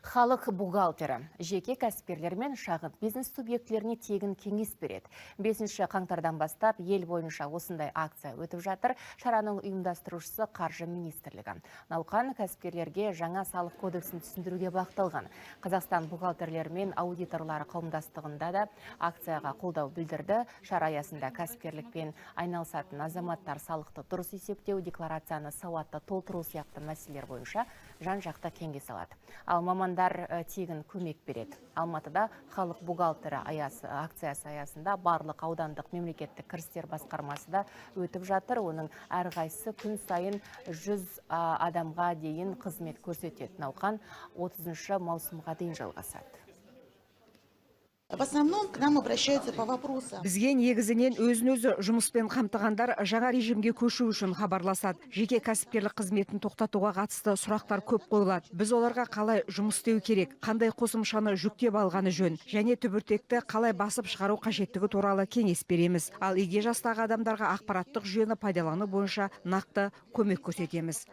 Халық бухгалтері жеке кәсіпкерлер мен шағын бизнес субъектілеріне тегін кеңес береді. 5 қаңтардан бастап ел бойынша осындай акция өтіп жатыр. Шараның ұйымдастырушысы Қаржы министрлігі. Науқан кәсіпкерлерге жаңа салық кодексін түсіндіруге бағытталған. Қазақстан бухгалтерлері мен аудиторлары қауымдастығында да акцияға қолдау білдірді. Шара аясында кәсіпкерлікпен айналысатын азаматтар салықты дұрыс есептеу, декларацияны сауатты толтыру сияқты мәселелер бойынша жан-жақты кеңес алады. Ал мамандар тегін көмек береді. Алматыда халық бухгалтері акциясы аясында барлық аудандық мемлекеттік кірістер басқармасы да өтіп жатыр. Оның әрқайсысы күн сайын 100 адамға дейін қызмет көрсетеді. Науқан 30 маусымға дейін жалғасады. В основном к нам обращаются по вопросам. Бізге негізінен өзін-өзі жұмыспен қамтығандар жаңа режимге көшу үшін хабарласады. Жеке кәсіпкерлік қызметін тоқтатуға қатысты сұрақтар көп қойылады. Біз оларға қалай жұмыс істеу керек, қандай қосымшаны жүктеп алғаны жөн, және түбіртекті қалай басып шығару қажеттігі туралы кеңес береміз. Ал егде жастағы адамдарға ақпараттық жүйені пайдалану бойынша нақты көмек көрсетеміз.